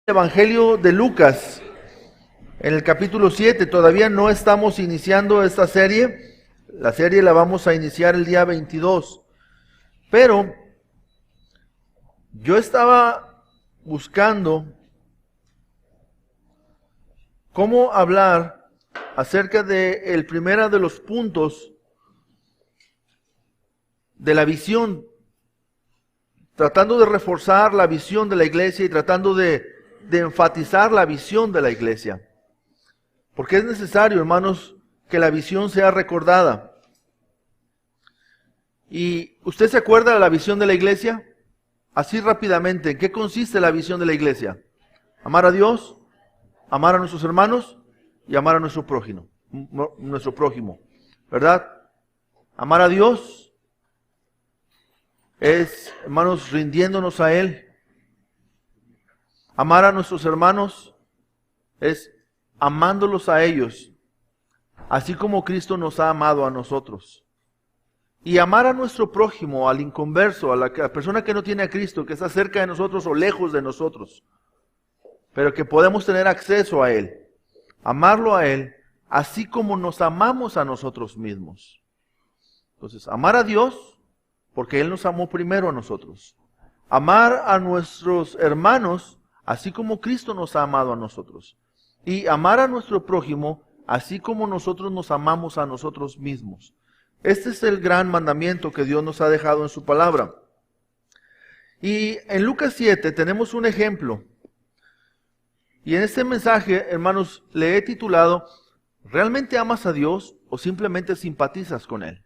Evangelio de Lucas, en el capítulo 7, todavía no estamos iniciando esta serie. La serie la vamos a iniciar el día 22. Pero yo estaba buscando cómo hablar acerca de el primero de los puntos de la visión, tratando de reforzar la visión de la iglesia y tratando de enfatizar la visión de la iglesia. Porque es necesario, hermanos, que la visión sea recordada. ¿Y usted se acuerda de la visión de la iglesia? Así rápidamente, ¿en qué consiste la visión de la iglesia? Amar a Dios, amar a nuestros hermanos y amar a nuestro prójimo, ¿verdad? Amar a Dios es, hermanos, rindiéndonos a Él. Amar a nuestros hermanos es amándolos a ellos, así como Cristo nos ha amado a nosotros. Y amar a nuestro prójimo, al inconverso, a la persona que no tiene a Cristo, que está cerca de nosotros o lejos de nosotros, pero que podemos tener acceso a Él. Amarlo a Él, así como nos amamos a nosotros mismos. Entonces, amar a Dios, porque Él nos amó primero a nosotros. Amar a nuestros hermanos, así como Cristo nos ha amado a nosotros. Y amar a nuestro prójimo, así como nosotros nos amamos a nosotros mismos. Este es el gran mandamiento que Dios nos ha dejado en su palabra. Y en Lucas 7 tenemos un ejemplo. Y en este mensaje, hermanos, le he titulado, ¿realmente amas a Dios o simplemente simpatizas con Él?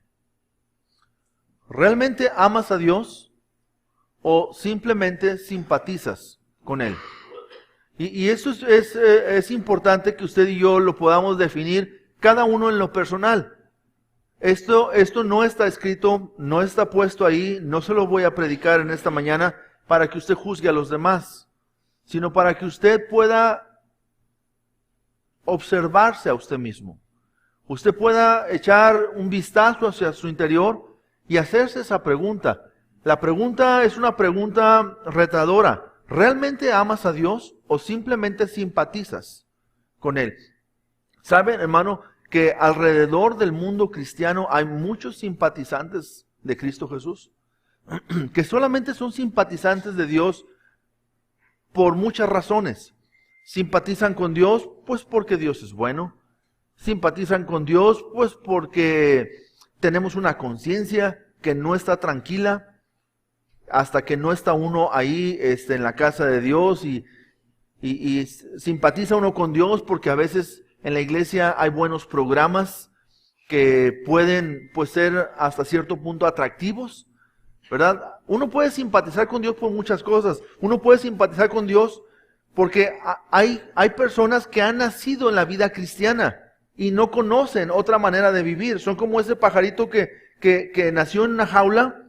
¿Realmente amas a Dios o simplemente simpatizas con Él? Y eso es importante que usted y yo lo podamos definir cada uno en lo personal. Esto no está escrito, no está puesto ahí, no se lo voy a predicar en esta mañana para que usted juzgue a los demás, sino para que usted pueda observarse a usted mismo. Usted pueda echar un vistazo hacia su interior y hacerse esa pregunta. La pregunta es una pregunta retadora. ¿Realmente amas a Dios o simplemente simpatizas con Él? ¿Saben, hermano, que alrededor del mundo cristiano hay muchos simpatizantes de Cristo Jesús? Que solamente son simpatizantes de Dios por muchas razones. Simpatizan con Dios, pues porque Dios es bueno. Simpatizan con Dios, pues porque tenemos una conciencia que no está tranquila hasta que no está uno ahí en la casa de Dios y simpatiza uno con Dios porque a veces en la iglesia hay buenos programas que pueden pues, ser hasta cierto punto atractivos, ¿verdad? Uno puede simpatizar con Dios por muchas cosas. Uno puede simpatizar con Dios porque hay personas que han nacido en la vida cristiana y no conocen otra manera de vivir. Son como ese pajarito que nació en una jaula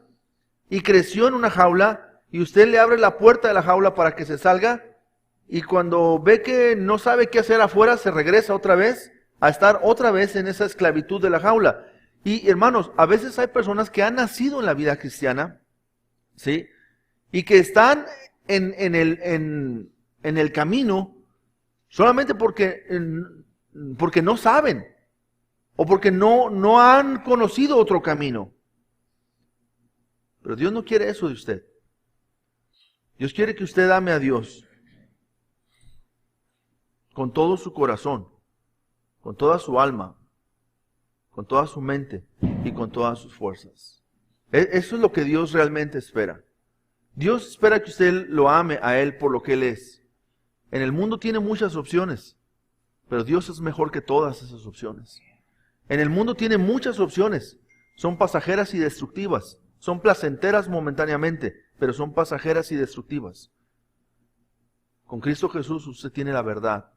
y creció en una jaula, y usted le abre la puerta de la jaula para que se salga, y cuando ve que no sabe qué hacer afuera, se regresa otra vez a estar otra vez en esa esclavitud de la jaula. Y hermanos, a veces hay personas que han nacido en la vida cristiana, ¿sí? Y que están en el camino solamente porque no saben, o porque no han conocido otro camino. Pero Dios no quiere eso de usted. Dios quiere que usted ame a Dios con todo su corazón, con toda su alma, con toda su mente y con todas sus fuerzas. Eso es lo que Dios realmente espera. Dios espera que usted lo ame a Él por lo que Él es. En el mundo tiene muchas opciones, pero Dios es mejor que todas esas opciones. En el mundo tiene muchas opciones, son pasajeras y destructivas. Son placenteras momentáneamente, pero son pasajeras y destructivas. Con Cristo Jesús usted tiene la verdad.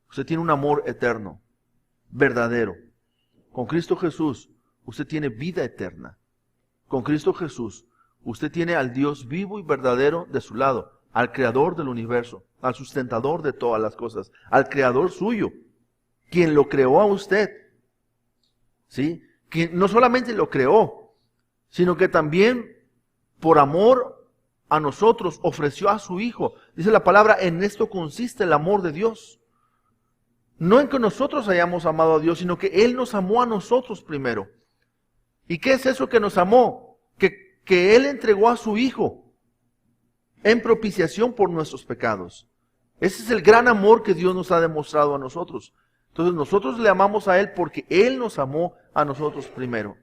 Usted tiene un amor eterno, verdadero. Con Cristo Jesús usted tiene vida eterna. Con Cristo Jesús usted tiene al Dios vivo y verdadero de su lado, al Creador del universo, al sustentador de todas las cosas, al Creador suyo, quien lo creó a usted. ¿Sí? Quien no solamente lo creó, sino que también por amor a nosotros, ofreció a su Hijo. Dice la palabra, en esto consiste el amor de Dios. No en que nosotros hayamos amado a Dios, sino que Él nos amó a nosotros primero. ¿Y qué es eso que nos amó? Que Él entregó a su Hijo en propiciación por nuestros pecados. Ese es el gran amor que Dios nos ha demostrado a nosotros. Entonces nosotros le amamos a Él porque Él nos amó a nosotros primero.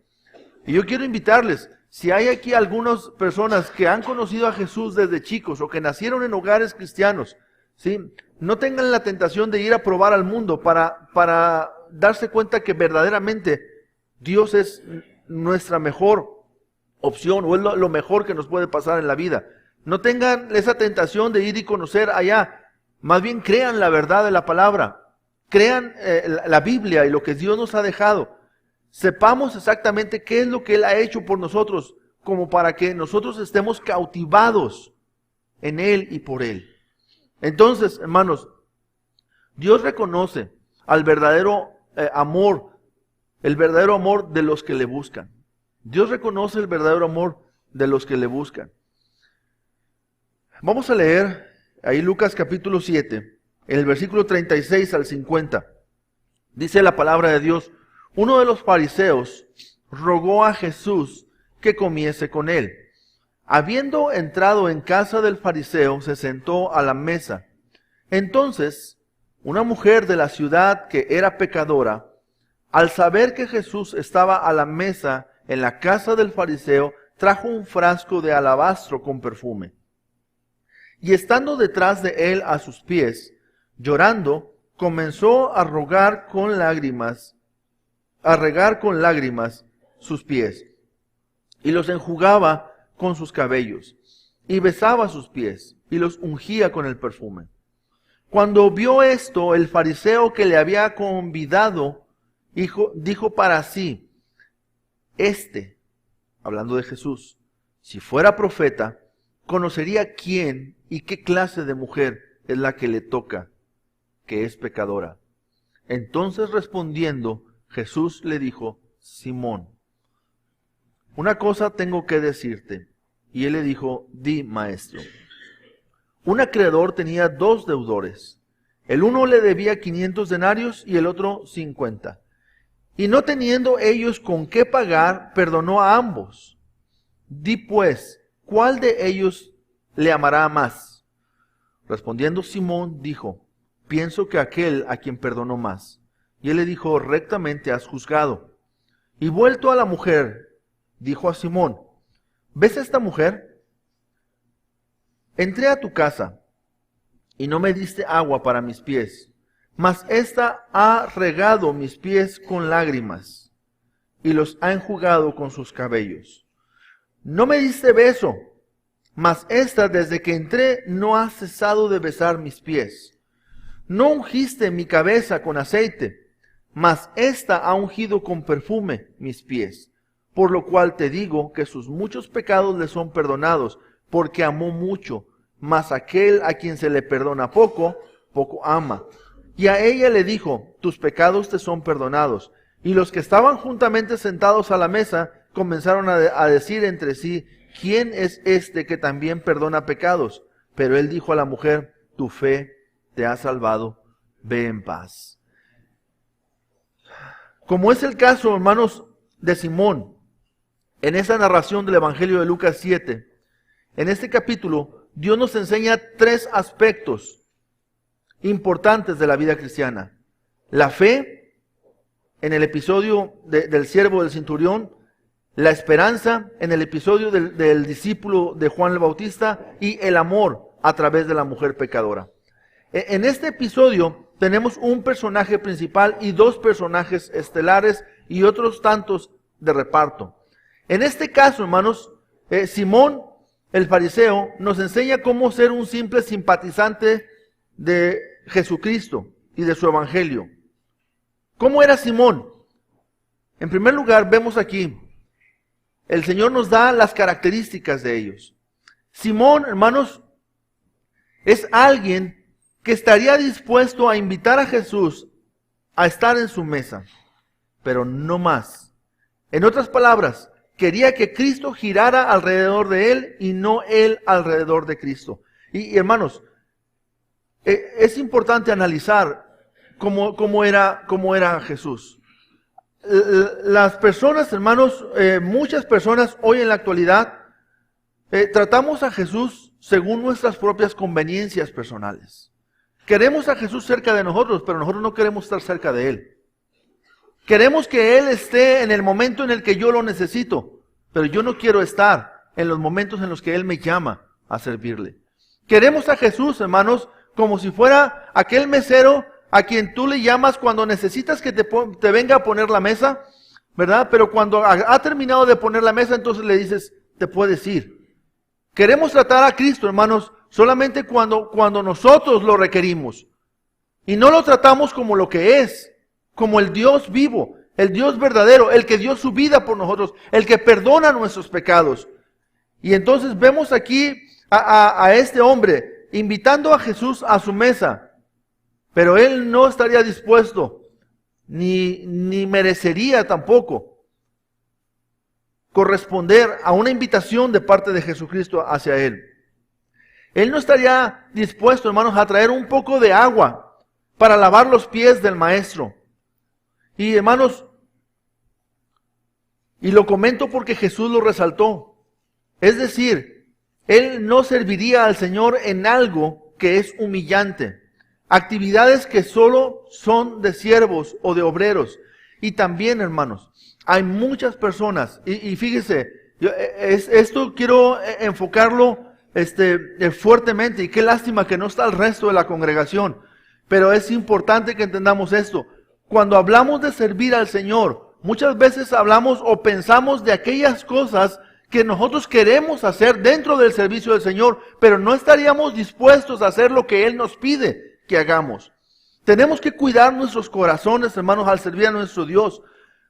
Y yo quiero invitarles, si hay aquí algunas personas que han conocido a Jesús desde chicos o que nacieron en hogares cristianos, ¿sí? No tengan la tentación de ir a probar al mundo para darse cuenta que verdaderamente Dios es nuestra mejor opción o es lo mejor que nos puede pasar en la vida. No tengan esa tentación de ir y conocer allá. Más bien crean la verdad de la palabra. Crean la Biblia y lo que Dios nos ha dejado. Sepamos exactamente qué es lo que Él ha hecho por nosotros, como para que nosotros estemos cautivados en Él y por Él. Entonces, hermanos, Dios reconoce al verdadero amor, el verdadero amor de los que le buscan. Dios reconoce el verdadero amor de los que le buscan. Vamos a leer ahí Lucas capítulo 7, en el versículo 36 al 50. Dice la palabra de Dios: uno de los fariseos rogó a Jesús que comiese con él. Habiendo entrado en casa del fariseo, se sentó a la mesa. Entonces, una mujer de la ciudad que era pecadora, al saber que Jesús estaba a la mesa en la casa del fariseo, trajo un frasco de alabastro con perfume. Y estando detrás de él a sus pies, llorando, comenzó a regar con lágrimas sus pies, y los enjugaba con sus cabellos, y besaba sus pies, y los ungía con el perfume. Cuando vio esto, el fariseo que le había convidado, dijo para sí: hablando de Jesús, si fuera profeta, conocería quién y qué clase de mujer es la que le toca, que es pecadora. Entonces respondiendo, Jesús le dijo: Simón, una cosa tengo que decirte. Y él le dijo: di, maestro. Un acreedor tenía 2 deudores. El uno le debía 500 denarios y el otro 50. Y no teniendo ellos con qué pagar, perdonó a ambos. Di pues, ¿cuál de ellos le amará más? Respondiendo Simón, dijo: pienso que aquel a quien perdonó más. Y él le dijo: rectamente has juzgado. Y vuelto a la mujer, dijo a Simón: ¿ves a esta mujer? Entré a tu casa y no me diste agua para mis pies, mas ésta ha regado mis pies con lágrimas y los ha enjugado con sus cabellos. No me diste beso, mas ésta desde que entré no ha cesado de besar mis pies. No ungiste mi cabeza con aceite, mas ésta ha ungido con perfume mis pies. Por lo cual te digo que sus muchos pecados le son perdonados, porque amó mucho. Mas aquel a quien se le perdona poco, poco ama. Y a ella le dijo: tus pecados te son perdonados. Y los que estaban juntamente sentados a la mesa comenzaron a decir entre sí: ¿quién es este que también perdona pecados? Pero él dijo a la mujer: tu fe te ha salvado, ve en paz. Como es el caso, hermanos, de Simón, en esa narración del Evangelio de Lucas 7, en este capítulo, Dios nos enseña 3 aspectos importantes de la vida cristiana. La fe, en el episodio del siervo del centurión; la esperanza, en el episodio del discípulo de Juan el Bautista; y el amor a través de la mujer pecadora. En este episodio tenemos un personaje principal y 2 personajes estelares y otros tantos de reparto. En este caso, hermanos, Simón, el fariseo, nos enseña cómo ser un simple simpatizante de Jesucristo y de su evangelio. ¿Cómo era Simón? En primer lugar, vemos aquí, el Señor nos da las características de ellos. Simón, hermanos, es alguien que estaría dispuesto a invitar a Jesús a estar en su mesa, pero no más. En otras palabras, quería que Cristo girara alrededor de él y no él alrededor de Cristo. Y hermanos, es importante analizar cómo era Jesús. Las personas, hermanos, muchas personas hoy en la actualidad, tratamos a Jesús según nuestras propias conveniencias personales. Queremos a Jesús cerca de nosotros, pero nosotros no queremos estar cerca de Él. Queremos que Él esté en el momento en el que yo lo necesito, pero yo no quiero estar en los momentos en los que Él me llama a servirle. Queremos a Jesús, hermanos, como si fuera aquel mesero a quien tú le llamas cuando necesitas que te venga a poner la mesa, ¿verdad? Pero cuando ha terminado de poner la mesa, entonces le dices, te puedes ir. Queremos tratar a Cristo, hermanos, solamente cuando nosotros lo requerimos. Y no lo tratamos como lo que es, como el Dios vivo, el Dios verdadero, el que dio su vida por nosotros, el que perdona nuestros pecados. Y entonces vemos aquí a este hombre invitando a Jesús a su mesa, pero él no estaría dispuesto, ni merecería tampoco corresponder a una invitación de parte de Jesucristo hacia él. Él no estaría dispuesto, hermanos, a traer un poco de agua para lavar los pies del maestro. Y hermanos, y lo comento porque Jesús lo resaltó. Es decir, él no serviría al Señor en algo que es humillante. Actividades que solo son de siervos o de obreros. Y también, hermanos, hay muchas personas, y fíjese, esto quiero enfocarlo fuertemente, y qué lástima que no está el resto de la congregación, pero es importante que entendamos esto. Cuando hablamos de servir al Señor, muchas veces hablamos o pensamos de aquellas cosas que nosotros queremos hacer dentro del servicio del Señor, pero no estaríamos dispuestos a hacer lo que Él nos pide que hagamos. Tenemos que cuidar nuestros corazones, hermanos, al servir a nuestro Dios,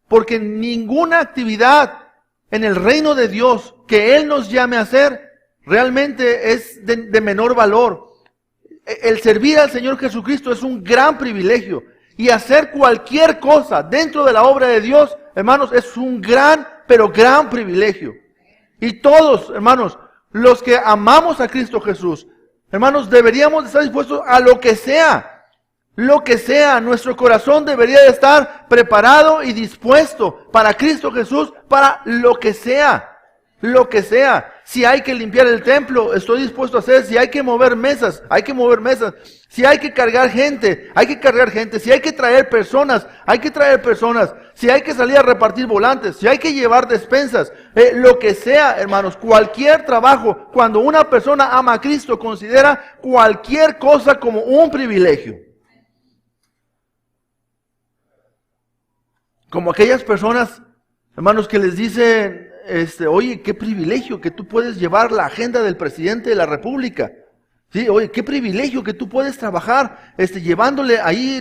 porque ninguna actividad en el reino de Dios que Él nos llame a hacer realmente es de menor valor. El servir al Señor Jesucristo es un gran privilegio. Y hacer cualquier cosa dentro de la obra de Dios, hermanos, es un gran, pero gran privilegio. Y todos, hermanos, los que amamos a Cristo Jesús, hermanos, deberíamos estar dispuestos a lo que sea. Lo que sea, nuestro corazón debería de estar preparado y dispuesto para Cristo Jesús, para lo que sea. Lo que sea. Si hay que limpiar el templo, estoy dispuesto a hacer. Si hay que mover mesas, hay que mover mesas. Si hay que cargar gente, hay que cargar gente. Si hay que traer personas, hay que traer personas. Si hay que salir a repartir volantes, si hay que llevar despensas, lo que sea, hermanos, cualquier trabajo, cuando una persona ama a Cristo, considera cualquier cosa como un privilegio. Como aquellas personas, hermanos, que les dicen, oye, qué privilegio que tú puedes llevar la agenda del presidente de la República. Sí, oye, qué privilegio que tú puedes trabajar, llevándole ahí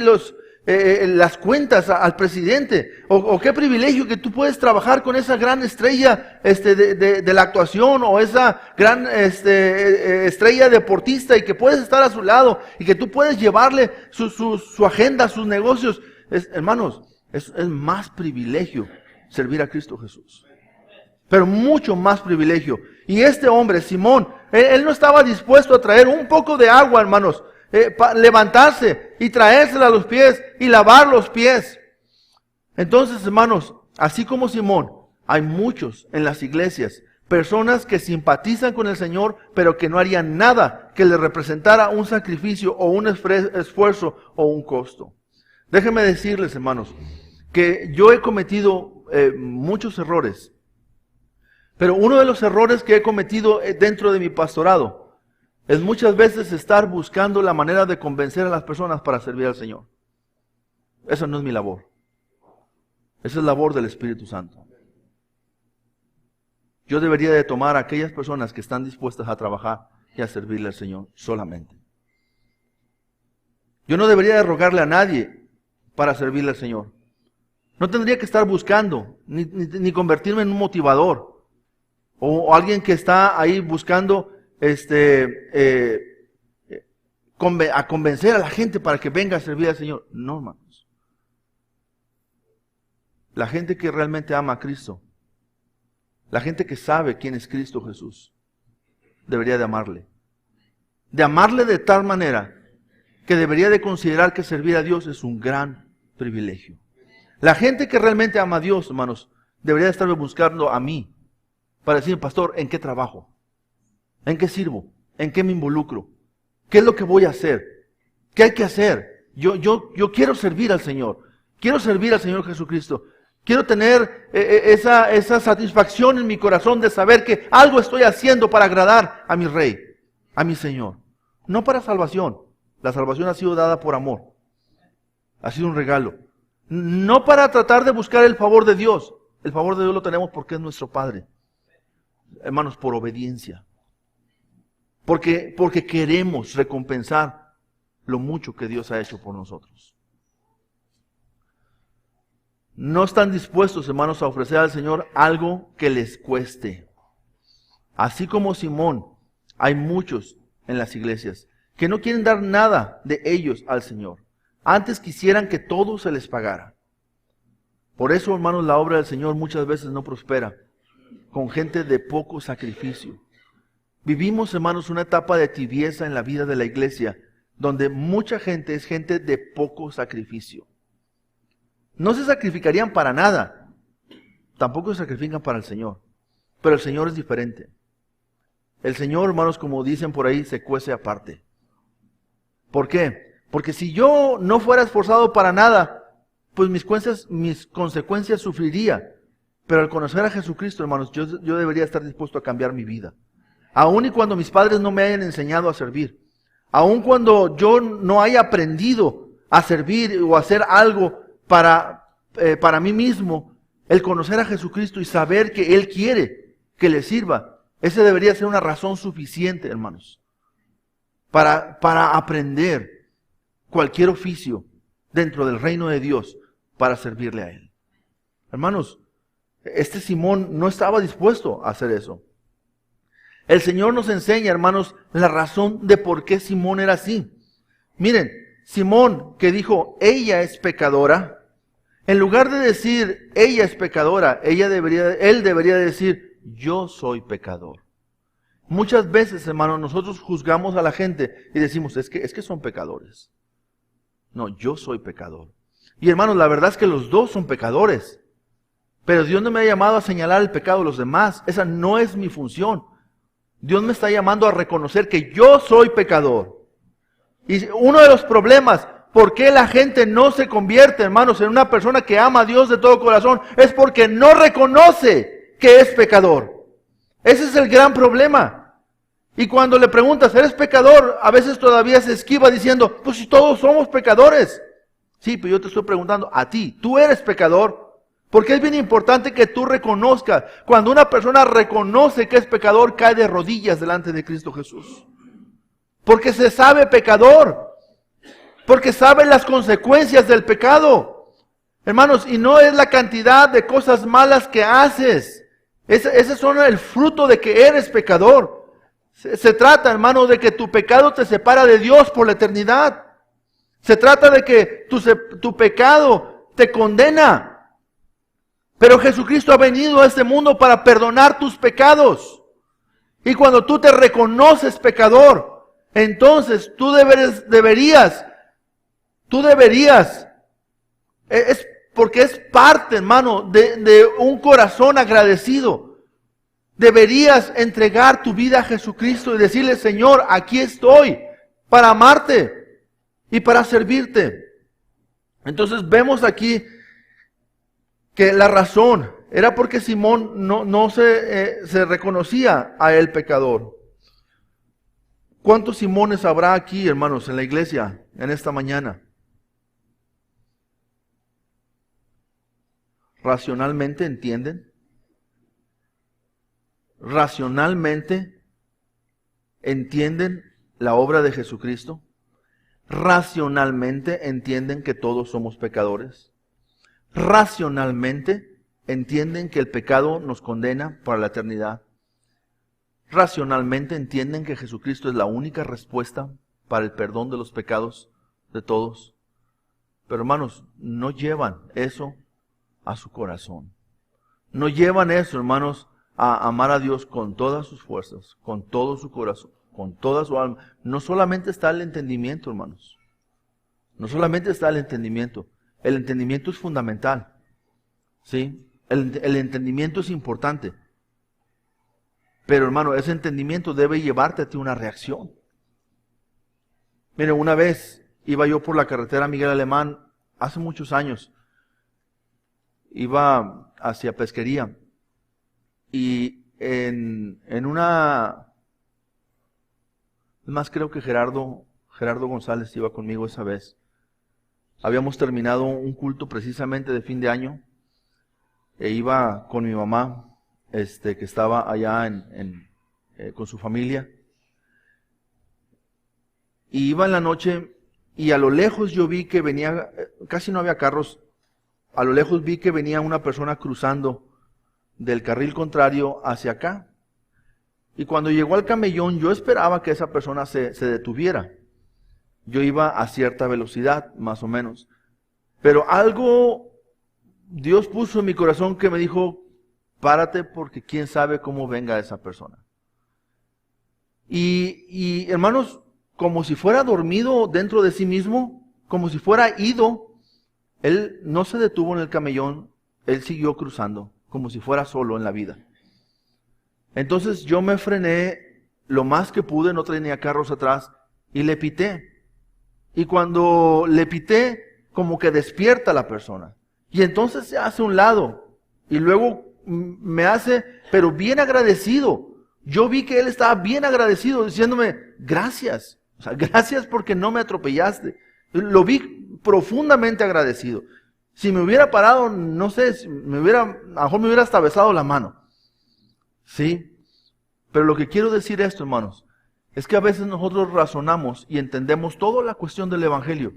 las cuentas al presidente. O qué privilegio que tú puedes trabajar con esa gran estrella, de la actuación, o esa gran, estrella deportista, y que puedes estar a su lado, y que tú puedes llevarle su agenda, sus negocios. Hermanos, es más privilegio servir a Cristo Jesús. Pero mucho más privilegio. Y este hombre, Simón, él no estaba dispuesto a traer un poco de agua, hermanos, levantarse y traérsela a los pies y lavar los pies. Entonces, hermanos, así como Simón, hay muchos en las iglesias, personas que simpatizan con el Señor, pero que no harían nada que le representara un sacrificio o un esfuerzo o un costo. Déjenme decirles, hermanos, que yo he cometido muchos errores. Pero uno de los errores que he cometido dentro de mi pastorado es muchas veces estar buscando la manera de convencer a las personas para servir al Señor. Esa no es mi labor. Esa es labor del Espíritu Santo. Yo debería de tomar a aquellas personas que están dispuestas a trabajar y a servirle al Señor solamente. Yo no debería de rogarle a nadie para servirle al Señor. No tendría que estar buscando, ni convertirme en un motivador. O alguien que está ahí buscando a convencer a la gente para que venga a servir al Señor. No, hermanos. La gente que realmente ama a Cristo La gente que sabe quién es Cristo Jesús debería de amarle. De amarle de tal manera que debería de considerar que servir a Dios es un gran privilegio. La gente que realmente ama a Dios, hermanos, debería de estar buscando a mí para decir, pastor, ¿en qué trabajo? ¿En qué sirvo? ¿En qué me involucro? ¿Qué es lo que voy a hacer? ¿Qué hay que hacer? Yo quiero servir al Señor. Quiero servir al Señor Jesucristo. Quiero tener esa satisfacción en mi corazón de saber que algo estoy haciendo para agradar a mi Rey, a mi Señor. No para salvación. La salvación ha sido dada por amor. Ha sido un regalo. No para tratar de buscar el favor de Dios. El favor de Dios lo tenemos porque es nuestro Padre. Hermanos, por obediencia. Porque queremos recompensar lo mucho que Dios ha hecho por nosotros. No están dispuestos, hermanos, a ofrecer al Señor algo que les cueste. Así como Simón, hay muchos en las iglesias que no quieren dar nada de ellos al Señor. Antes quisieran que todo se les pagara. Por eso, hermanos, la obra del Señor muchas veces no prospera con gente de poco sacrificio. Vivimos, hermanos, una etapa de tibieza en la vida de la iglesia, donde mucha gente es gente de poco sacrificio. No se sacrificarían para nada, tampoco se sacrifican para el Señor, pero el Señor es diferente. El Señor, hermanos, como dicen por ahí, se cuece aparte. ¿Por qué? Porque si yo no fuera esforzado para nada, pues mis consecuencias sufriría. Pero al conocer a Jesucristo, hermanos, yo debería estar dispuesto a cambiar mi vida. Aun y cuando mis padres no me hayan enseñado a servir. Aun cuando yo no haya aprendido a servir o a hacer algo para mí mismo, el conocer a Jesucristo y saber que Él quiere que le sirva, ese debería ser una razón suficiente, hermanos, para aprender cualquier oficio dentro del reino de Dios para servirle a Él. Hermanos, este Simón no estaba dispuesto a hacer eso. El Señor nos enseña, hermanos, la razón de por qué Simón era así. Miren, Simón que dijo, ella es pecadora, en lugar de decir, ella es pecadora, él debería decir, yo soy pecador. Muchas veces, hermanos, nosotros juzgamos a la gente y decimos, es que son pecadores. No, yo soy pecador. Y hermanos, la verdad es que los dos son pecadores. Pero Dios no me ha llamado a señalar el pecado de los demás. Esa no es mi función. Dios me está llamando a reconocer que yo soy pecador. Y uno de los problemas, ¿por qué la gente no se convierte, hermanos, en una persona que ama a Dios de todo corazón? Es porque no reconoce que es pecador. Ese es el gran problema. Y cuando le preguntas, ¿eres pecador? A veces todavía se esquiva diciendo, pues si todos somos pecadores. Sí, pero yo te estoy preguntando a ti, ¿tú eres pecador? Porque es bien importante que tú reconozcas. Cuando una persona reconoce que es pecador, cae de rodillas delante de Cristo Jesús. Porque se sabe pecador. Porque sabe las consecuencias del pecado. Hermanos, y no es la cantidad de cosas malas que haces. Ese son el fruto de que eres pecador. Se trata, hermano, de que tu pecado te separa de Dios por la eternidad. Se trata de que tu pecado te condena. Pero Jesucristo ha venido a este mundo para perdonar tus pecados. Y cuando tú te reconoces pecador, entonces tú deberías, porque es parte, hermano, de un corazón agradecido. Deberías entregar tu vida a Jesucristo y decirle, Señor, aquí estoy para amarte y para servirte. Entonces vemos aquí que la razón era porque Simón no se reconocía a él pecador. ¿Cuántos Simones habrá aquí, hermanos, en la iglesia en esta mañana? ¿Racionalmente entienden? ¿Racionalmente entienden la obra de Jesucristo? ¿Racionalmente entienden que todos somos pecadores? ¿Racionalmente entienden que el pecado nos condena para la eternidad? ¿Racionalmente entienden que Jesucristo es la única respuesta para el perdón de los pecados de todos? Pero hermanos, no llevan eso a su corazón. No llevan eso, hermanos, a amar a Dios con todas sus fuerzas, con todo su corazón, con toda su alma. No solamente está el entendimiento, hermanos. No solamente está el entendimiento. El entendimiento es fundamental. ¿Sí? El entendimiento es importante. Pero hermano, ese entendimiento debe llevarte a ti una reacción. Mire, una vez iba yo por la carretera Miguel Alemán, hace muchos años. Iba hacia Pesquería. Y en una... Más creo que Gerardo González iba conmigo esa vez. Habíamos terminado un culto precisamente de fin de año. E iba con mi mamá, que estaba allá con su familia. Y iba en la noche y a lo lejos yo vi que venía, casi no había carros, a lo lejos vi que venía una persona cruzando del carril contrario hacia acá. Y cuando llegó al camellón, yo esperaba que esa persona se detuviera. Yo iba a cierta velocidad, más o menos. Pero algo Dios puso en mi corazón que me dijo, párate porque quién sabe cómo venga esa persona. Y hermanos, como si fuera dormido dentro de sí mismo, como si fuera ido, él no se detuvo en el camellón, él siguió cruzando, como si fuera solo en la vida. Entonces yo me frené lo más que pude, no tenía carros atrás, y le pité. Y cuando le pité, como que despierta a la persona. Y entonces se hace a un lado. Y luego me hace, pero bien agradecido. Yo vi que él estaba bien agradecido, diciéndome, gracias. O sea, gracias porque no me atropellaste. Lo vi profundamente agradecido. Si me hubiera parado, no sé, a lo mejor me hubiera hasta besado la mano. ¿Sí? Pero lo que quiero decir esto, hermanos, es que a veces nosotros razonamos y entendemos toda la cuestión del Evangelio.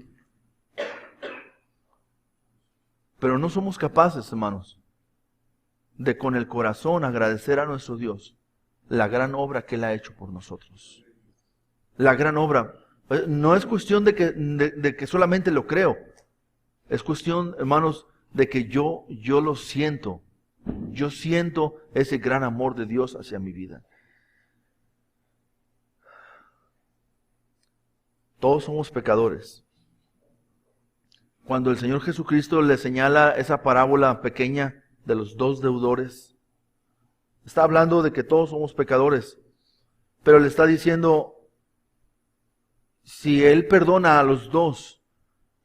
Pero no somos capaces, hermanos, de con el corazón agradecer a nuestro Dios la gran obra que Él ha hecho por nosotros. La gran obra. No es cuestión de que solamente lo creo. Es cuestión, hermanos, de que yo lo siento. Yo siento ese gran amor de Dios hacia mi vida. Todos somos pecadores. Cuando el Señor Jesucristo le señala esa parábola pequeña de los dos deudores, está hablando de que todos somos pecadores, pero le está diciendo, si Él perdona a los dos,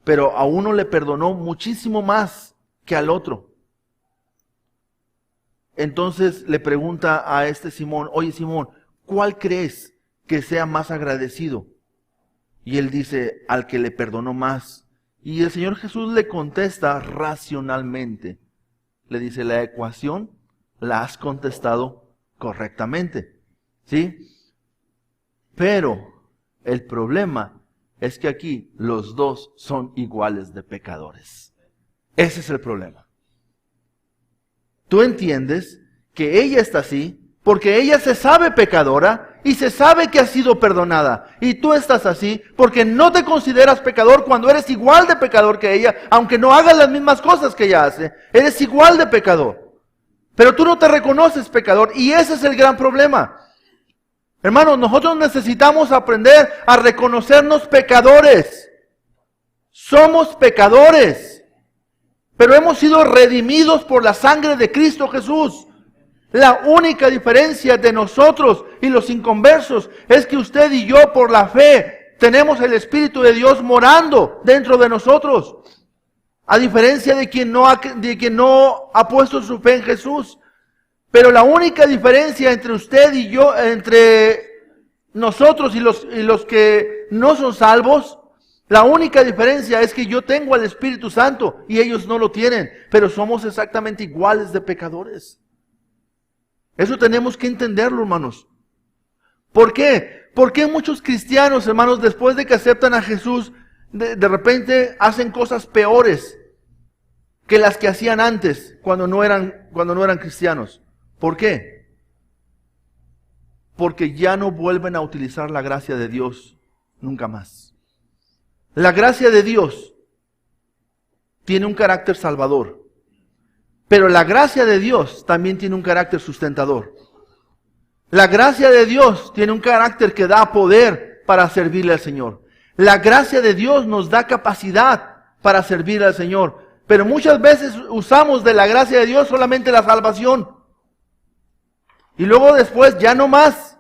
pero a uno le perdonó muchísimo más que al otro. Entonces le pregunta a este Simón, oye Simón, ¿cuál crees que sea más agradecido? Y él dice, al que le perdonó más. Y el Señor Jesús le contesta racionalmente. Le dice, la ecuación la has contestado correctamente. ¿Sí? Pero el problema es que aquí los dos son iguales de pecadores. Ese es el problema. Tú entiendes que ella está así porque ella se sabe pecadora y se sabe que ha sido perdonada. Y tú estás así porque no te consideras pecador cuando eres igual de pecador que ella, aunque no hagas las mismas cosas que ella hace. Eres igual de pecador. Pero tú no te reconoces pecador y ese es el gran problema. Hermanos, nosotros necesitamos aprender a reconocernos pecadores. Somos pecadores, pero hemos sido redimidos por la sangre de Cristo Jesús. La única diferencia de nosotros y los inconversos es que usted y yo por la fe tenemos el Espíritu de Dios morando dentro de nosotros. A diferencia de quien no ha puesto su fe en Jesús. Pero la única diferencia entre usted y yo, entre nosotros y los que no son salvos, la única diferencia es que yo tengo al Espíritu Santo y ellos no lo tienen. Pero somos exactamente iguales de pecadores. Eso tenemos que entenderlo, hermanos. ¿Por qué? ¿Por qué muchos cristianos, hermanos, después de que aceptan a Jesús, de repente hacen cosas peores que las que hacían antes cuando no eran cristianos? ¿Por qué? Porque ya no vuelven a utilizar la gracia de Dios nunca más. La gracia de Dios tiene un carácter salvador, Pero la gracia de Dios también tiene un carácter sustentador. La gracia de Dios tiene un carácter que da poder para servirle al Señor. La gracia de Dios nos da capacidad para servirle al Señor. Pero muchas veces usamos de la gracia de Dios solamente la salvación. Y luego después ya no más.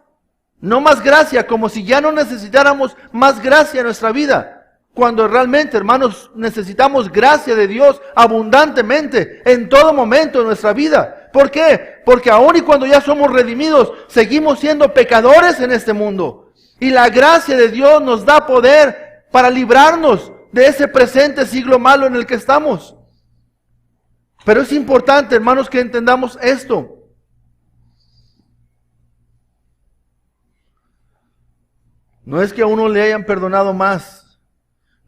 No más gracia, como si ya no necesitáramos más gracia en nuestra vida. Cuando realmente, hermanos, necesitamos gracia de Dios abundantemente en todo momento de nuestra vida. ¿Por qué? Porque aun y cuando ya somos redimidos, seguimos siendo pecadores en este mundo. Y la gracia de Dios nos da poder para librarnos de ese presente siglo malo en el que estamos. Pero es importante, hermanos, que entendamos esto. No es que a uno le hayan perdonado más.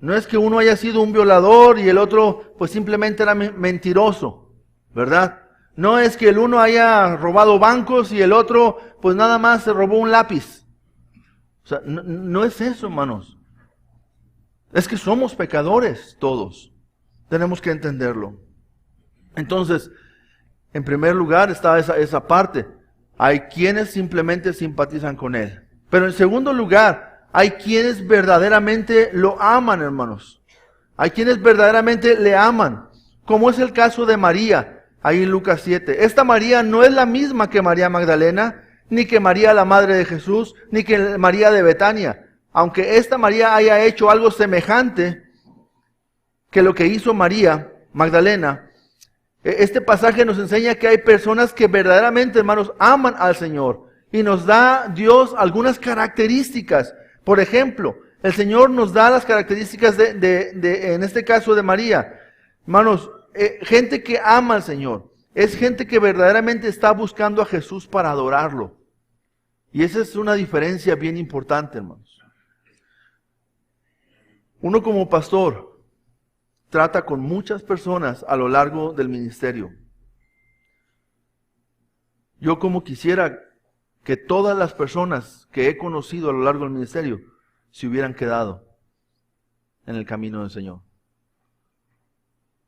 No es que uno haya sido un violador y el otro pues simplemente era mentiroso, ¿verdad? No es que el uno haya robado bancos y el otro pues nada más se robó un lápiz. O sea, no es eso, hermanos. Es que somos pecadores todos. Tenemos que entenderlo. Entonces, en primer lugar está esa parte. Hay quienes simplemente simpatizan con él. Pero en segundo lugar, hay quienes verdaderamente lo aman, hermanos. Hay quienes verdaderamente le aman. Como es el caso de María, ahí en Lucas 7. Esta María no es la misma que María Magdalena, ni que María la madre de Jesús, ni que María de Betania. Aunque esta María haya hecho algo semejante que lo que hizo María Magdalena, este pasaje nos enseña que hay personas que verdaderamente, hermanos, aman al Señor. Y nos da Dios algunas características. Por ejemplo, el Señor nos da las características en este caso de María. Hermanos, gente que ama al Señor. Es gente que verdaderamente está buscando a Jesús para adorarlo. Y esa es una diferencia bien importante, hermanos. Uno como pastor trata con muchas personas a lo largo del ministerio. Yo como quisiera que todas las personas que he conocido a lo largo del ministerio se hubieran quedado en el camino del Señor.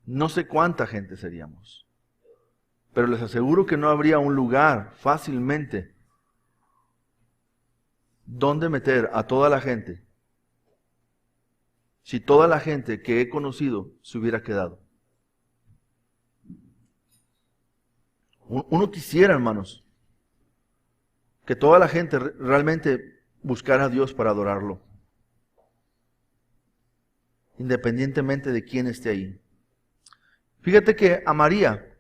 No sé cuánta gente seríamos, pero les aseguro que no habría un lugar fácilmente donde meter a toda la gente si toda la gente que he conocido se hubiera quedado. Uno quisiera, hermanos, que toda la gente realmente buscara a Dios para adorarlo, independientemente de quién esté ahí. Fíjate que a María,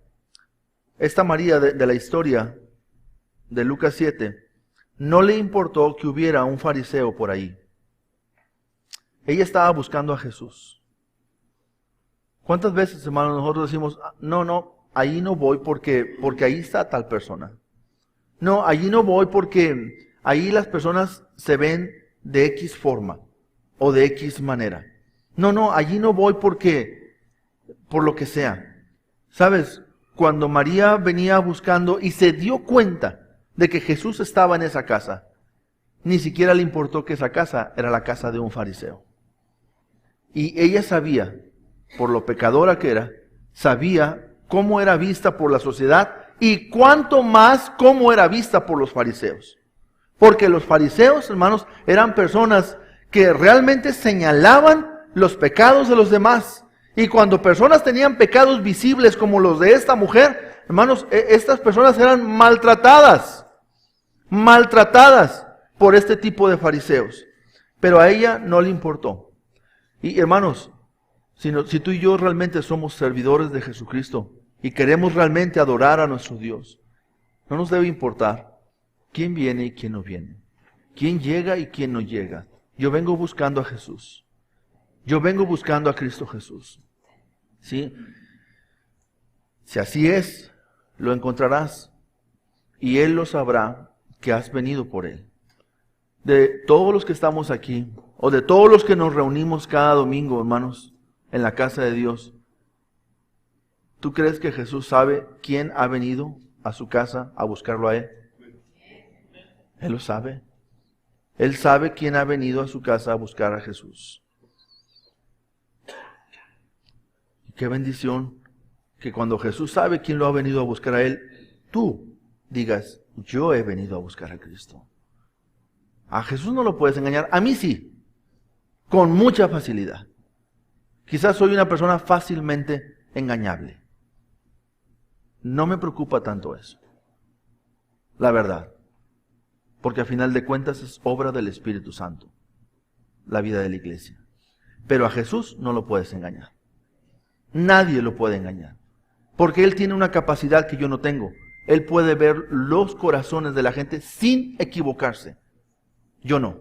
esta María de la historia de Lucas 7, no le importó que hubiera un fariseo por ahí. Ella estaba buscando a Jesús. ¿Cuántas veces, hermanos, nosotros decimos, no, ahí no voy porque ahí está tal persona? No, allí no voy porque ahí las personas se ven de X forma o de X manera. No, allí no voy porque, por lo que sea. ¿Sabes? Cuando María venía buscando y se dio cuenta de que Jesús estaba en esa casa, ni siquiera le importó que esa casa era la casa de un fariseo. Y ella sabía, por lo pecadora que era, sabía cómo era vista por la sociedad y cuánto más cómo era vista por los fariseos. Porque los fariseos, hermanos, eran personas que realmente señalaban los pecados de los demás. Y cuando personas tenían pecados visibles como los de esta mujer, hermanos, estas personas eran maltratadas por este tipo de fariseos. Pero a ella no le importó. Y hermanos, si tú y yo realmente somos servidores de Jesucristo y queremos realmente adorar a nuestro Dios, no nos debe importar quién viene y quién no viene, quién llega y quién no llega. Yo vengo buscando a Jesús. Yo vengo buscando a Cristo Jesús. ¿Sí? Si así es, lo encontrarás y Él lo sabrá que has venido por Él. De todos los que estamos aquí, o de todos los que nos reunimos cada domingo, hermanos, en la casa de Dios, ¿tú crees que Jesús sabe quién ha venido a su casa a buscarlo a Él? Él lo sabe. Él sabe quién ha venido a su casa a buscar a Jesús. Qué bendición que cuando Jesús sabe quién lo ha venido a buscar a él, tú digas, yo he venido a buscar a Cristo. A Jesús no lo puedes engañar, a mí sí, con mucha facilidad. Quizás soy una persona fácilmente engañable. No me preocupa tanto eso, la verdad, porque a final de cuentas es obra del Espíritu Santo, la vida de la iglesia. Pero a Jesús no lo puedes engañar. Nadie lo puede engañar, porque Él tiene una capacidad que yo no tengo. Él puede ver los corazones de la gente sin equivocarse. Yo no.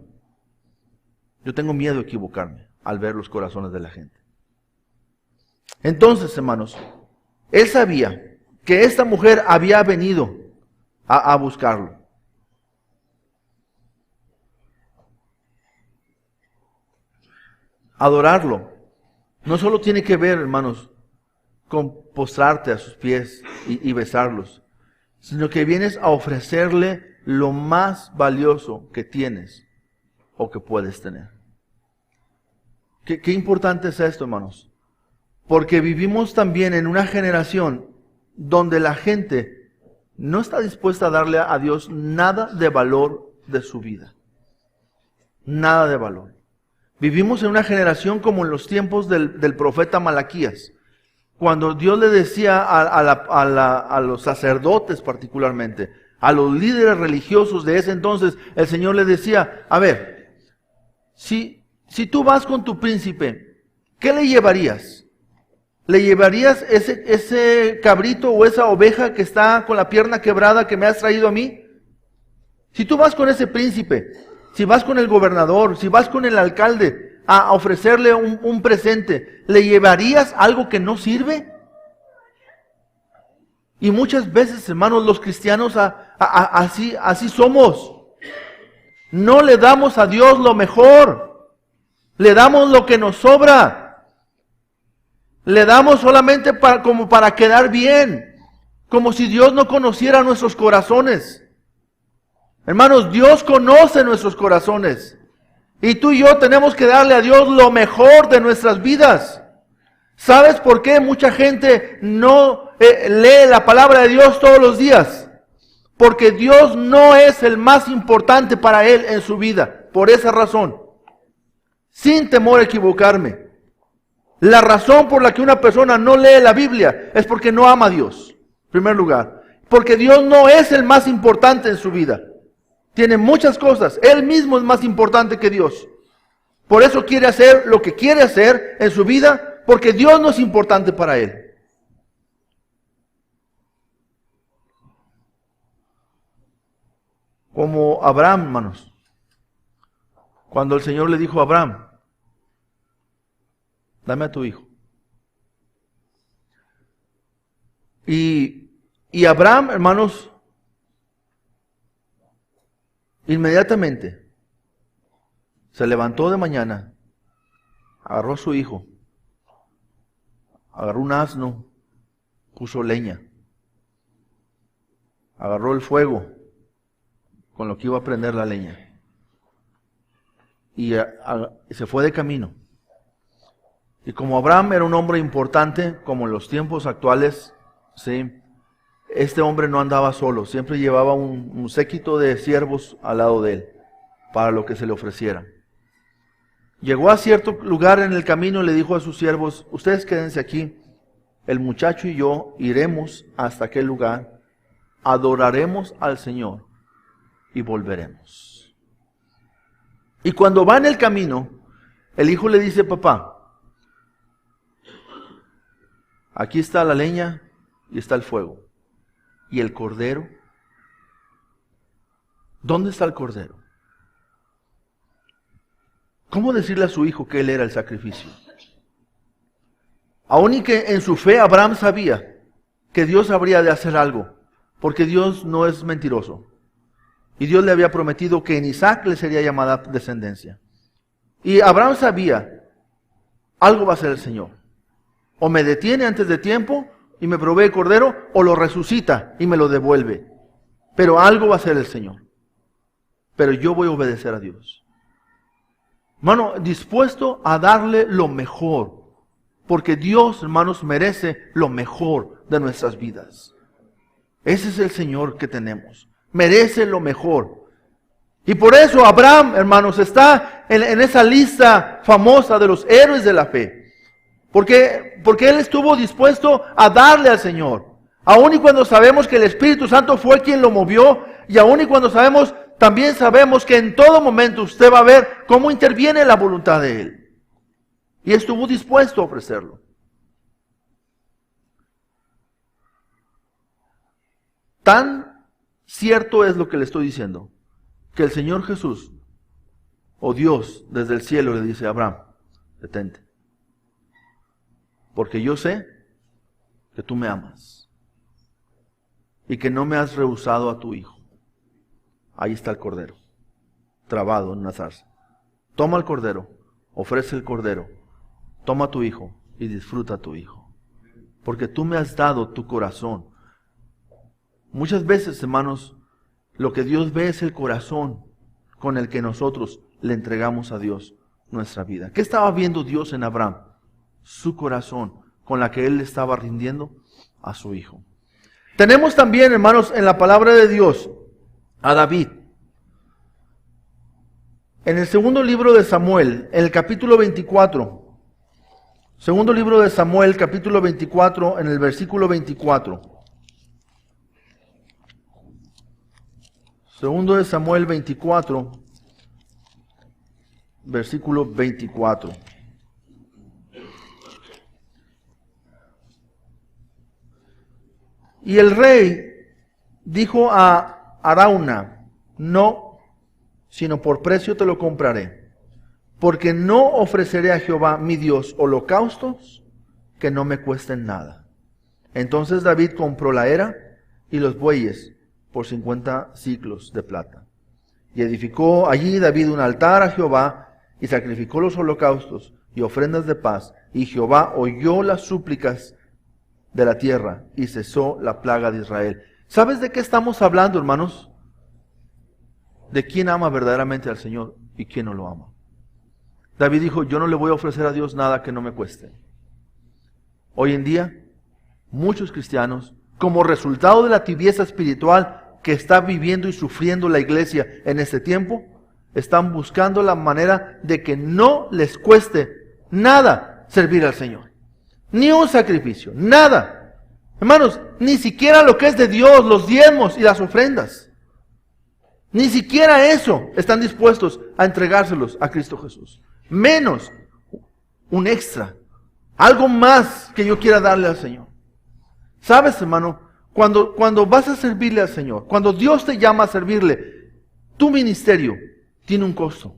Yo tengo miedo de equivocarme al ver los corazones de la gente. Entonces, hermanos, Él sabía que esta mujer había venido a buscarlo. Adorarlo no solo tiene que ver, hermanos, con postrarte a sus pies y besarlos, sino que vienes a ofrecerle lo más valioso que tienes o que puedes tener. Qué importante es esto, hermanos, porque vivimos también en una generación donde la gente no está dispuesta a darle a Dios nada de valor de su vida. Nada de valor. Vivimos en una generación como en los tiempos del profeta Malaquías, cuando Dios le decía a los sacerdotes particularmente, a los líderes religiosos de ese entonces, el Señor le decía, a ver, si tú vas con tu príncipe, ¿qué le llevarías? ¿Le llevarías ese cabrito o esa oveja que está con la pierna quebrada que me has traído a mí? Si tú vas con ese príncipe, si vas con el gobernador, si vas con el alcalde a ofrecerle un presente, ¿le llevarías algo que no sirve? Y muchas veces, hermanos, los cristianos así somos. No le damos a Dios lo mejor. Le damos lo que nos sobra. Le damos solamente como para quedar bien. Como si Dios no conociera nuestros corazones. Hermanos, Dios conoce nuestros corazones. Y tú y yo tenemos que darle a Dios lo mejor de nuestras vidas. ¿Sabes por qué mucha gente no lee la palabra de Dios todos los días? Porque Dios no es el más importante para él en su vida. Por esa razón. Sin temor a equivocarme. La razón por la que una persona no lee la Biblia es porque no ama a Dios. En primer lugar. Porque Dios no es el más importante en su vida. Tiene muchas cosas. Él mismo es más importante que Dios. Por eso quiere hacer lo que quiere hacer en su vida, porque Dios no es importante para él. Como Abraham, hermanos. Cuando el Señor le dijo a Abraham, dame a tu hijo. Y Abraham, hermanos, inmediatamente se levantó de mañana, agarró a su hijo, agarró un asno, puso leña, agarró el fuego con lo que iba a prender la leña y se fue de camino. Y como Abraham era un hombre importante, como en los tiempos actuales, ¿sí? Este hombre no andaba solo, siempre llevaba un séquito de siervos al lado de él, para lo que se le ofreciera. Llegó a cierto lugar en el camino y le dijo a sus siervos, ustedes quédense aquí, el muchacho y yo iremos hasta aquel lugar, adoraremos al Señor y volveremos. Y cuando va en el camino, el hijo le dice, papá, aquí está la leña y está el fuego. ¿Y el cordero? ¿Dónde está el cordero? ¿Cómo decirle a su hijo que él era el sacrificio? Aún y que en su fe Abraham sabía que Dios habría de hacer algo, porque Dios no es mentiroso. Y Dios le había prometido que en Isaac le sería llamada descendencia. Y Abraham sabía, algo va a hacer el Señor. O me detiene antes de tiempo y me provee cordero, o lo resucita y me lo devuelve. Pero algo va a hacer el Señor. Pero yo voy a obedecer a Dios. Hermano, dispuesto a darle lo mejor Porque Dios, hermanos, merece lo mejor de nuestras vidas. Ese es el Señor que tenemos. Merece lo mejor. Y por eso Abraham, hermanos, está en esa lista famosa de los héroes de la fe. Porque él estuvo dispuesto a darle al Señor. Aun y cuando sabemos que el Espíritu Santo fue quien lo movió. Y aun y cuando también sabemos que en todo momento usted va a ver cómo interviene la voluntad de Él. Y estuvo dispuesto a ofrecerlo. Tan cierto es lo que le estoy diciendo, que el Señor Jesús, o Dios desde el cielo, le dice a Abraham: detente, porque yo sé que tú me amas y que no me has rehusado a tu hijo. Ahí está el cordero, trabado en una zarza. Toma el cordero, ofrece el cordero, toma a tu hijo y disfruta a tu hijo, porque tú me has dado tu corazón. Muchas veces, hermanos, lo que Dios ve es el corazón con el que nosotros le entregamos a Dios nuestra vida. ¿Qué estaba viendo Dios en Abraham? Su corazón con la que él le estaba rindiendo a su hijo. Tenemos también, hermanos, en la palabra de Dios a David. En el segundo libro de Samuel, en el capítulo 24. Segundo libro de Samuel, capítulo 24, en el versículo 24. Segundo de Samuel 24, versículo 24. Y el rey dijo a Arauna: no, sino por precio te lo compraré, porque no ofreceré a Jehová mi Dios holocaustos que no me cuesten nada. Entonces David compró la era y los bueyes por 50 siclos de plata. Y edificó allí David un altar a Jehová, y sacrificó los holocaustos y ofrendas de paz. Y Jehová oyó las súplicas de la tierra, y cesó la plaga de Israel. ¿Sabes de qué estamos hablando, hermanos? De quién ama verdaderamente al Señor y quién no lo ama. David dijo: yo no le voy a ofrecer a Dios nada que no me cueste. Hoy en día, muchos cristianos, como resultado de la tibieza espiritual que está viviendo y sufriendo la iglesia en este tiempo, están buscando la manera de que no les cueste nada servir al Señor. Ni un sacrificio, nada. Hermanos, ni siquiera lo que es de Dios, los diezmos y las ofrendas. Ni siquiera eso están dispuestos a entregárselos a Cristo Jesús. Menos un extra, algo más que yo quiera darle al Señor. ¿Sabes, hermano? Cuando vas a servirle al Señor, cuando Dios te llama a servirle, tu ministerio tiene un costo.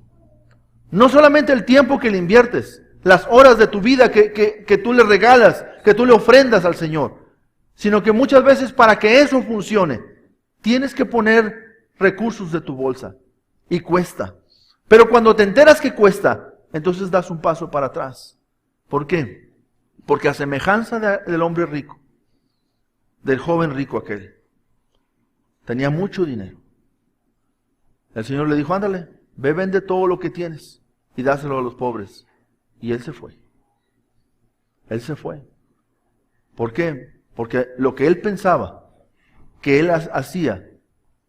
No solamente el tiempo que le inviertes, las horas de tu vida que tú le regalas, que tú le ofrendas al Señor, sino que muchas veces para que eso funcione, tienes que poner recursos de tu bolsa. Y cuesta. Pero cuando te enteras que cuesta, entonces das un paso para atrás. ¿Por qué? Porque a semejanza del hombre rico, del joven rico aquel, tenía mucho dinero. El Señor le dijo: ándale, ve, vende todo lo que tienes y dáselo a los pobres. Y él se fue. Él se fue. ¿Por qué? Porque lo que él pensaba que él hacía,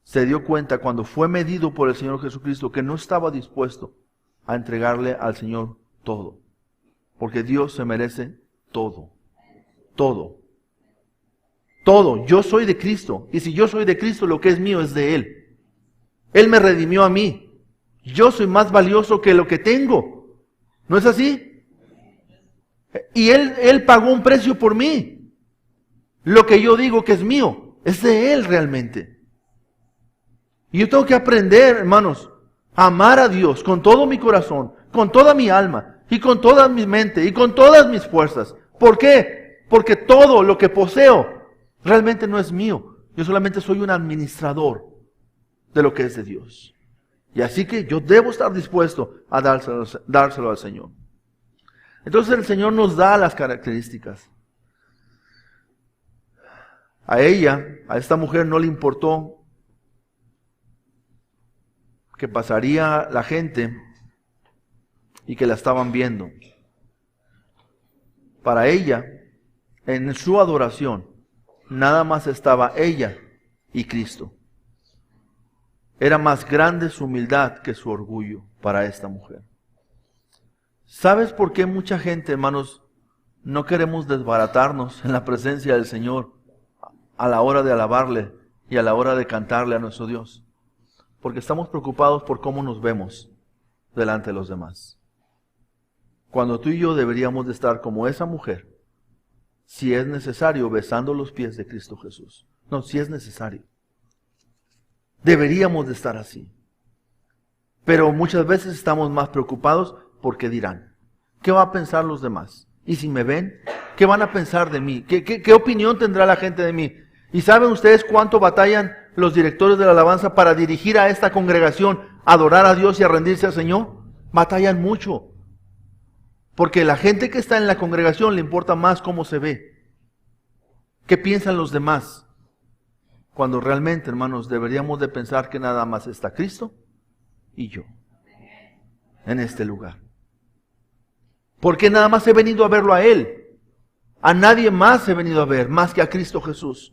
se dio cuenta cuando fue medido por el Señor Jesucristo que no estaba dispuesto a entregarle al Señor todo. Porque Dios se merece todo. Todo. Todo. Yo soy de Cristo. Y si yo soy de Cristo, lo que es mío es de Él. Él me redimió a mí. Yo soy más valioso que lo que tengo. ¿No es así? Y Él pagó un precio por mí. Lo que yo digo que es mío, es de Él realmente. Y yo tengo que aprender, hermanos, a amar a Dios con todo mi corazón, con toda mi alma, y con toda mi mente, y con todas mis fuerzas. ¿Por qué? Porque todo lo que poseo realmente no es mío. Yo solamente soy un administrador de lo que es de Dios. Y así que yo debo estar dispuesto a dárselo al Señor. Entonces el Señor nos da las características. A ella, a esta mujer, no le importó que pasaría la gente y que la estaban viendo. Para ella, en su adoración, nada más estaba ella y Cristo. Era más grande su humildad que su orgullo para esta mujer. ¿Sabes por qué mucha gente, hermanos, no queremos desbaratarnos en la presencia del Señor a la hora de alabarle y a la hora de cantarle a nuestro Dios? Porque estamos preocupados por cómo nos vemos delante de los demás. Cuando tú y yo deberíamos de estar como esa mujer, si es necesario, besando los pies de Cristo Jesús. No, si es necesario. Deberíamos de estar así. Pero muchas veces estamos más preocupados por qué dirán. ¿Qué va a pensar los demás? ¿Y si me ven? ¿Qué van a pensar de mí? ¿Qué opinión tendrá la gente de mí? ¿Y saben ustedes cuánto batallan los directores de la alabanza para dirigir a esta congregación a adorar a Dios y a rendirse al Señor? Batallan mucho. Porque la gente que está en la congregación le importa más cómo se ve. ¿Qué piensan los demás? Cuando realmente, hermanos, deberíamos de pensar que nada más está Cristo y yo en este lugar. Porque nada más he venido a verlo a Él. A nadie más he venido a ver, más que a Cristo Jesús.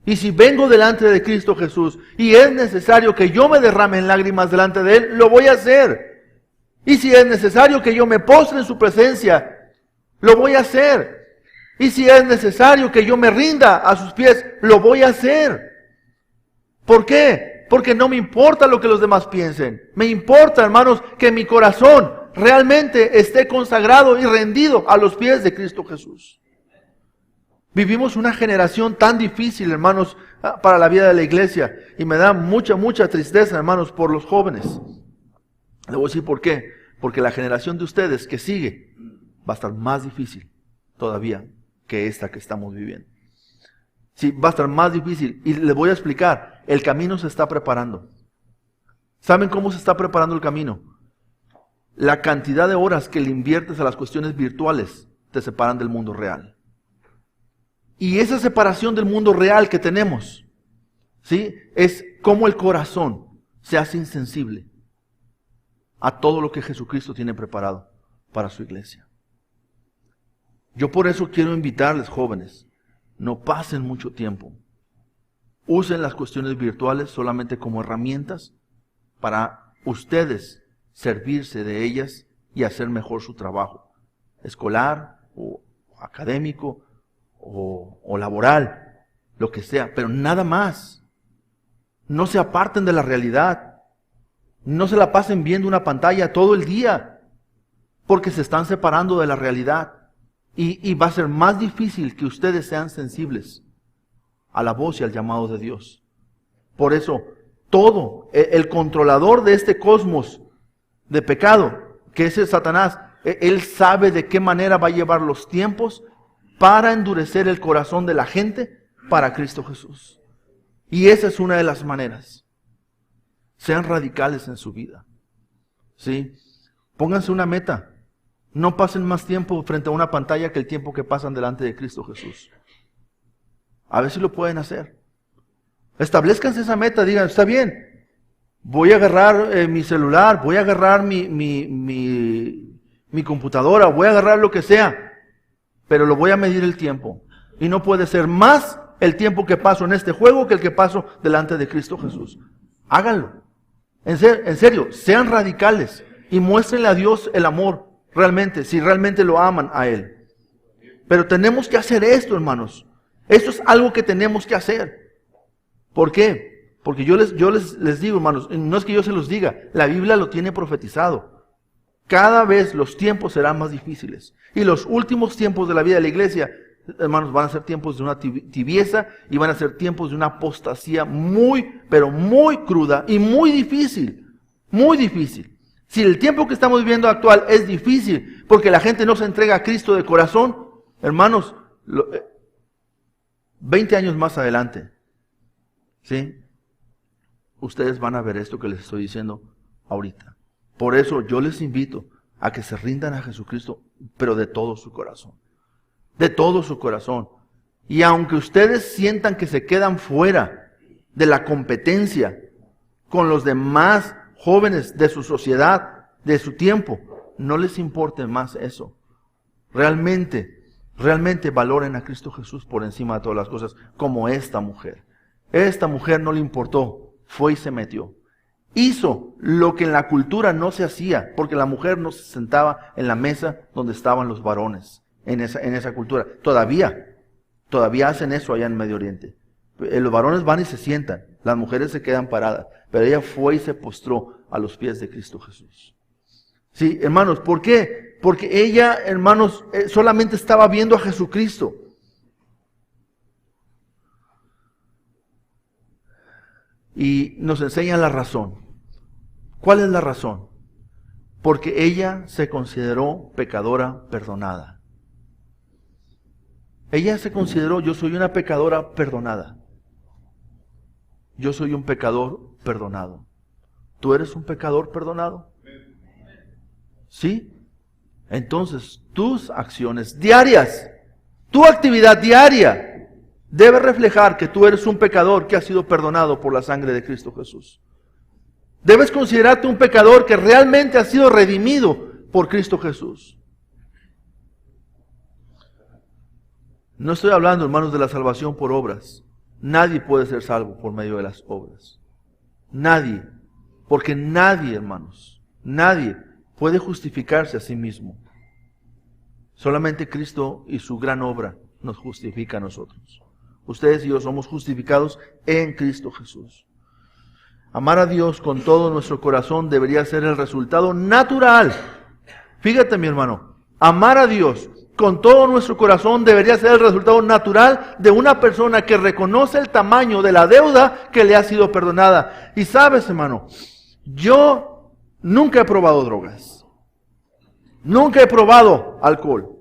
Y si vengo delante de Cristo Jesús y es necesario que yo me derrame en lágrimas delante de Él, lo voy a hacer. Y si es necesario que yo me postre en su presencia, lo voy a hacer. Y si es necesario que yo me rinda a sus pies, lo voy a hacer. ¿Por qué? Porque no me importa lo que los demás piensen. Me importa, hermanos, que mi corazón realmente esté consagrado y rendido a los pies de Cristo Jesús. Vivimos una generación tan difícil, hermanos, para la vida de la iglesia. Y me da mucha tristeza, hermanos, por los jóvenes. Le voy a decir por qué. Porque la generación de ustedes que sigue va a estar más difícil todavía que esta que estamos viviendo. Sí, va a estar más difícil. Y les voy a explicar. El camino se está preparando. ¿Saben cómo se está preparando el camino? La cantidad de horas que le inviertes a las cuestiones virtuales te separan del mundo real. Y esa separación del mundo real que tenemos, ¿sí?, es como el corazón se hace insensible a todo lo que Jesucristo tiene preparado para su iglesia. Yo por eso quiero invitarles, jóvenes, no pasen mucho tiempo. Usen las cuestiones virtuales solamente como herramientas para ustedes servirse de ellas y hacer mejor su trabajo escolar o académico o laboral, lo que sea, pero nada más. No se aparten de la realidad. No se la pasen viendo una pantalla todo el día, porque se están separando de la realidad. Y va a ser más difícil que ustedes sean sensibles a la voz y al llamado de Dios. Por eso, todo, el controlador de este cosmos de pecado, que es el Satanás, él sabe de qué manera va a llevar los tiempos para endurecer el corazón de la gente para Cristo Jesús. Y esa es una de las maneras. Sean radicales en su vida. ¿Sí? Pónganse una meta. No pasen más tiempo frente a una pantalla que el tiempo que pasan delante de Cristo Jesús. A ver si lo pueden hacer. Establezcanse esa meta. Digan, está bien. Voy a agarrar mi celular. Voy a agarrar mi computadora. Voy a agarrar lo que sea. Pero lo voy a medir el tiempo. Y no puede ser más el tiempo que paso en este juego que el que paso delante de Cristo Jesús. Háganlo. En serio, sean radicales y muéstrenle a Dios el amor realmente, si realmente lo aman a Él. Pero tenemos que hacer esto, hermanos. Esto es algo que tenemos que hacer. ¿Por qué? Porque yo les digo, hermanos, no es que yo se los diga, la Biblia lo tiene profetizado. Cada vez los tiempos serán más difíciles. Y los últimos tiempos de la vida de la iglesia, hermanos, van a ser tiempos de una tibieza y van a ser tiempos de una apostasía muy, pero muy cruda y muy difícil. Muy difícil. Si el tiempo que estamos viviendo actual es difícil porque la gente no se entrega a Cristo de corazón, hermanos, 20 años más adelante, ¿sí?, ustedes van a ver esto que les estoy diciendo ahorita. Por eso yo les invito a que se rindan a Jesucristo, pero de todo su corazón. De todo su corazón. Y aunque ustedes sientan que se quedan fuera de la competencia con los demás jóvenes de su sociedad, de su tiempo, no les importe más eso. Realmente realmente valoren a Cristo Jesús por encima de todas las cosas, como esta mujer. Esta mujer no le importó, fue y se metió. Hizo lo que en la cultura no se hacía, porque la mujer no se sentaba en la mesa donde estaban los varones, en esa cultura. Todavía hacen eso allá en Medio Oriente. Los varones van y se sientan, las mujeres se quedan paradas, pero ella fue y se postró a los pies de Cristo Jesús. Sí, hermanos, ¿por qué? Porque ella, hermanos, solamente estaba viendo a Jesucristo. Y nos enseña la razón. ¿Cuál es la razón? Porque ella se consideró pecadora perdonada. Ella se consideró, yo soy una pecadora perdonada. Yo soy un pecador perdonado. ¿Tú eres un pecador perdonado? ¿Sí? Entonces, tus acciones diarias, tu actividad diaria, debe reflejar que tú eres un pecador que ha sido perdonado por la sangre de Cristo Jesús. Debes considerarte un pecador que realmente ha sido redimido por Cristo Jesús. No estoy hablando, hermanos, de la salvación por obras. Nadie puede ser salvo por medio de las obras. Nadie. Porque nadie, hermanos, nadie puede justificarse a sí mismo. Solamente Cristo y su gran obra nos justifica a nosotros. Ustedes y yo somos justificados en Cristo Jesús. Amar a Dios con todo nuestro corazón debería ser el resultado natural. Fíjate, mi hermano, amar a Dios con todo nuestro corazón debería ser el resultado natural de una persona que reconoce el tamaño de la deuda que le ha sido perdonada. Y sabes, hermano, yo nunca he probado drogas. Nunca he probado alcohol.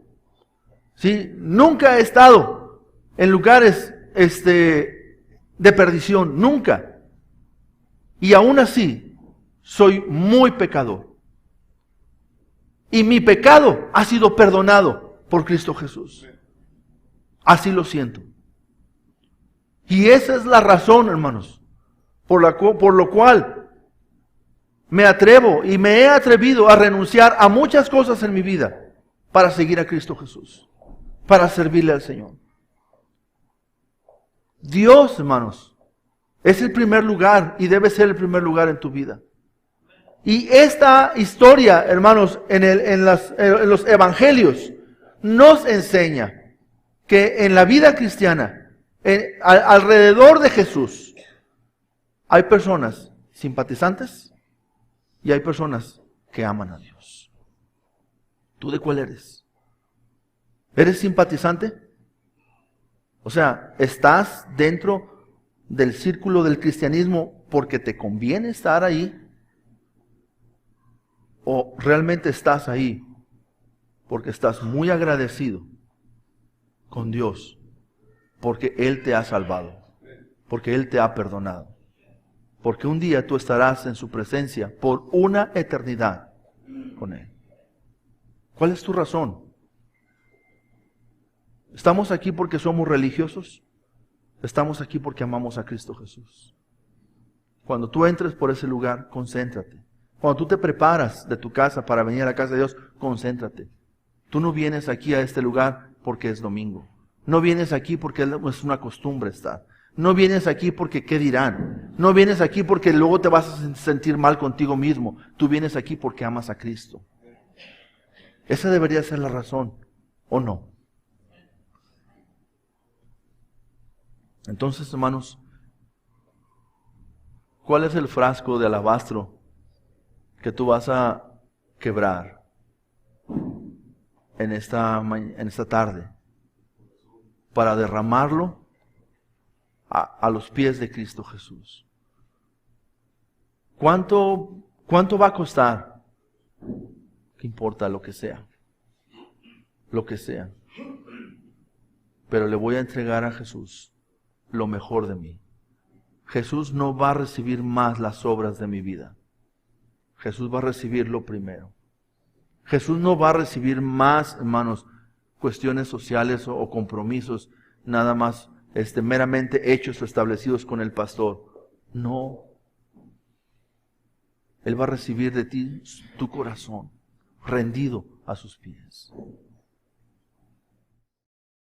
¿Sí? Nunca he estado en lugares de perdición. Nunca. Y aún así, soy muy pecador. Y mi pecado ha sido perdonado por Cristo Jesús. Así lo siento. Y esa es la razón, hermanos, por lo cual me atrevo y me he atrevido a renunciar a muchas cosas en mi vida para seguir a Cristo Jesús, para servirle al Señor. Dios, hermanos, es el primer lugar y debe ser el primer lugar en tu vida. Y esta historia, hermanos, en los evangelios, nos enseña que en la vida cristiana, alrededor de Jesús, hay personas simpatizantes y hay personas que aman a Dios. ¿Tú de cuál eres? ¿Eres simpatizante? O sea, ¿estás dentro del círculo del cristianismo porque te conviene estar ahí? ¿O realmente estás ahí porque estás muy agradecido con Dios? Porque Él te ha salvado, porque Él te ha perdonado, porque un día tú estarás en su presencia por una eternidad con Él. ¿Cuál es tu razón? ¿Estamos aquí porque somos religiosos? Estamos aquí porque amamos a Cristo Jesús. Cuando tú entres por ese lugar, concéntrate. Cuando tú te preparas de tu casa para venir a la casa de Dios, concéntrate. Tú no vienes aquí a este lugar porque es domingo. No vienes aquí porque es una costumbre estar. No vienes aquí porque ¿qué dirán? No vienes aquí porque luego te vas a sentir mal contigo mismo. Tú vienes aquí porque amas a Cristo. Esa debería ser la razón, ¿o no? Entonces, hermanos, ¿cuál es el frasco de alabastro que tú vas a quebrar en esta tarde para derramarlo a los pies de Cristo Jesús? ¿Cuánto va a costar? ¿Qué importa? Lo que sea. Lo que sea. Pero le voy a entregar a Jesús lo mejor de mí. Jesús no va a recibir más las obras de mi vida. Jesús va a recibir lo primero. Jesús no va a recibir más, hermanos, cuestiones sociales o compromisos, nada más meramente hechos o establecidos con el pastor. No. Él va a recibir de ti tu corazón rendido a sus pies.